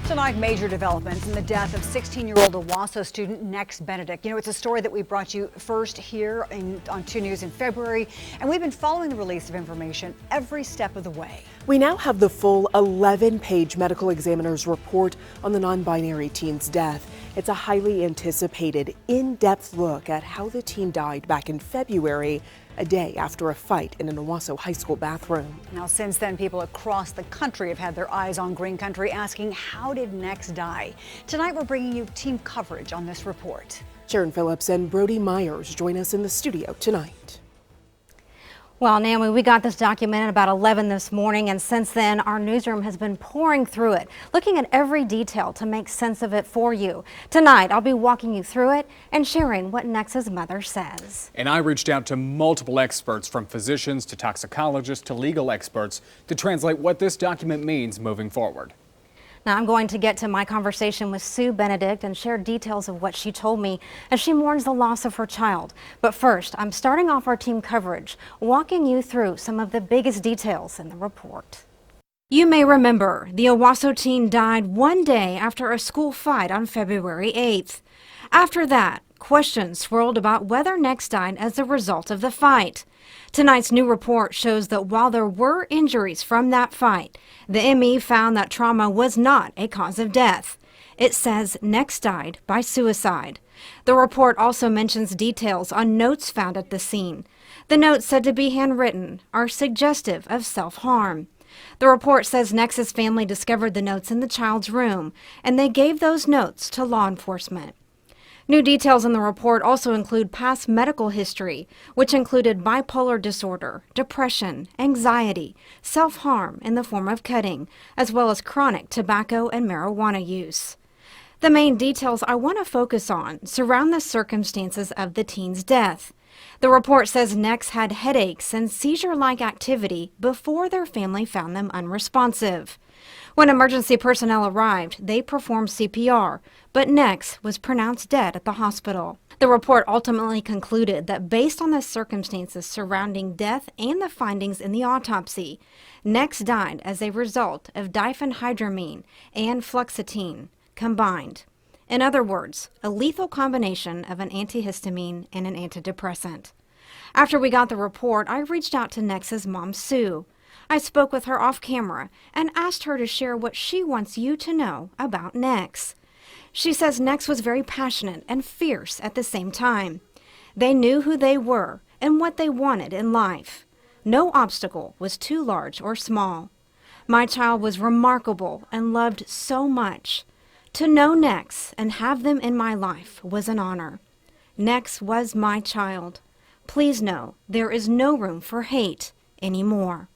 Tonight, major developments in the death of 16-year-old Owasso student Nex Benedict. You know, it's a story that we brought you first here on 2 News in February, and we've been following the release of information every step of the way. We now have the full 11-page medical examiner's report on the non-binary teen's death. It's a highly anticipated, in-depth look at how the teen died back in February, a day after a fight in an Owasso High School bathroom. Now, since then, people across the country have had their eyes on Green Country, asking, how did Nex die? Tonight, we're bringing you team coverage on this report. Sharon Phillips and Brody Myers join us in the studio tonight. Well, Naomi, we got this document at about 11 this morning, and since then, our newsroom has been pouring through it, looking at every detail to make sense of it for you. Tonight, I'll be walking you through it and sharing what Nex's mother says. And I reached out to multiple experts, from physicians to toxicologists to legal experts, to translate what this document means moving forward. Now, I'm going to get to my conversation with Sue Benedict and share details of what she told me as she mourns the loss of her child. But first, I'm starting off our team coverage, walking you through some of the biggest details in the report. You may remember the Owasso teen died one day after a school fight on February 8th. After that, questions swirled about whether Nex died as a result of the fight. Tonight's new report shows that while there were injuries from that fight, the ME found that trauma was not a cause of death. It says Nex died by suicide. The report also mentions details on notes found at the scene. The notes, said to be handwritten, are suggestive of self-harm. The report says Nex's family discovered the notes in the child's room, and they gave those notes to law enforcement. New details in the report also include past medical history, which included bipolar disorder, depression, anxiety, self-harm in the form of cutting, as well as chronic tobacco and marijuana use. The main details I want to focus on surround the circumstances of the teen's death. The report says Nex had headaches and seizure-like activity before their family found them unresponsive. When emergency personnel arrived, they performed CPR, but Nex was pronounced dead at the hospital. The report ultimately concluded that based on the circumstances surrounding death and the findings in the autopsy, Nex died as a result of diphenhydramine and fluoxetine combined. In other words, a lethal combination of an antihistamine and an antidepressant. After we got the report, I reached out to Nex's mom, Sue. I spoke with her off camera and asked her to share what she wants you to know about Nex. She says Nex was very passionate and fierce at the same time. They knew who they were and what they wanted in life. No obstacle was too large or small. My child was remarkable and loved so much. To know Nex and have them in my life was an honor. Nex was my child. Please know there is no room for hate anymore.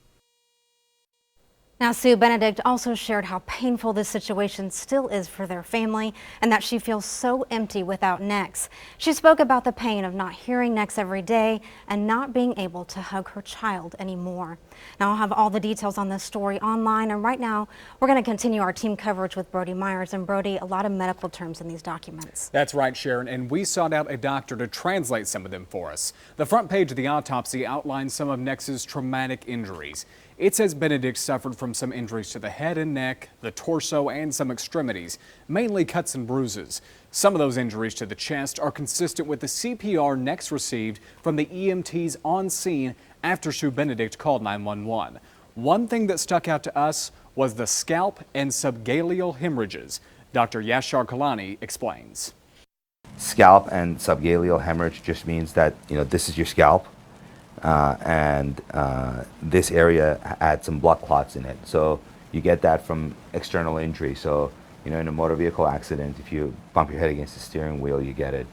Now, Sue Benedict also shared how painful this situation still is for their family and that she feels so empty without Nex. She spoke about the pain of not hearing Nex every day and not being able to hug her child anymore. Now, I'll have all the details on this story online, and right now we're going to continue our team coverage with Brody Myers. And Brody, a lot of medical terms in these documents. That's right, Sharon, and we sought out a doctor to translate some of them for us. The front page of the autopsy outlines some of Nex's traumatic injuries. It says Benedict suffered from some injuries to the head and neck, the torso, and some extremities, mainly cuts and bruises. Some of those injuries to the chest are consistent with the CPR Nex received from the EMTs on scene after Sue Benedict called 911. One thing that stuck out to us was the scalp and subgaleal hemorrhages. Dr. Yashar Kalani explains. Scalp and subgaleal hemorrhage just means that, this is your scalp. This area had some blood clots in it. So you get that from external injury. So, in a motor vehicle accident, if you bump your head against the steering wheel, you get it.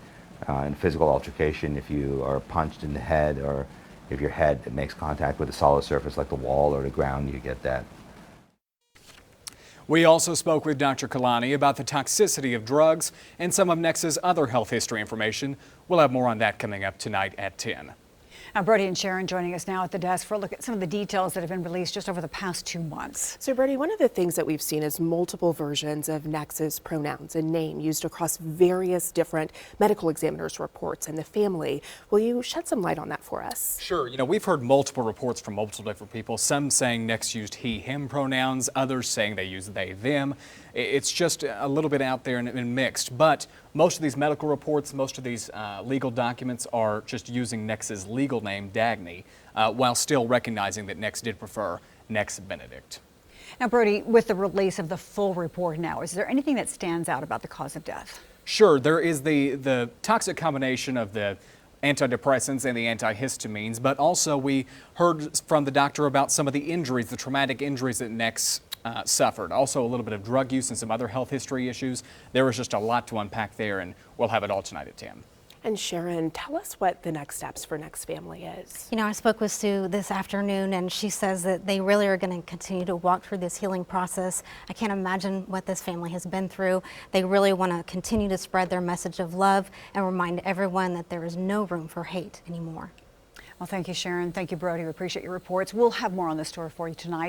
In physical altercation, if you are punched in the head or if your head makes contact with a solid surface like the wall or the ground, you get that. We also spoke with Dr. Kalani about the toxicity of drugs and some of Nex's other health history information. We'll have more on that coming up tonight at 10. Now, Brody and Sharon joining us now at the desk for a look at some of the details that have been released just over the past 2 months. So, Brody, one of the things that we've seen is multiple versions of Nex's pronouns and name used across various different medical examiners' reports and the family. Will you shed some light on that for us? Sure. We've heard multiple reports from multiple different people, some saying Nex used he, him pronouns, others saying they use they, them. It's just a little bit out there and mixed, but most of these medical reports, most of these legal documents are just using Nex's legal name, Dagny, while still recognizing that Nex did prefer Nex Benedict. Now, Brody, with the release of the full report now, is there anything that stands out about the cause of death? Sure, there is the toxic combination of the antidepressants and the antihistamines, but also we heard from the doctor about some of the injuries, the traumatic injuries that Nex suffered. Also a little bit of drug use and some other health history issues. There was just a lot to unpack there, and we'll have it all tonight at 10. And Sharon, tell us what the next steps for Nex family is. I spoke with Sue this afternoon, and she says that they really are going to continue to walk through this healing process. I can't imagine what this family has been through. They really want to continue to spread their message of love and remind everyone that there is no room for hate anymore. Well, thank you, Sharon. Thank you, Brody. We appreciate your reports. We'll have more on this story for you tonight.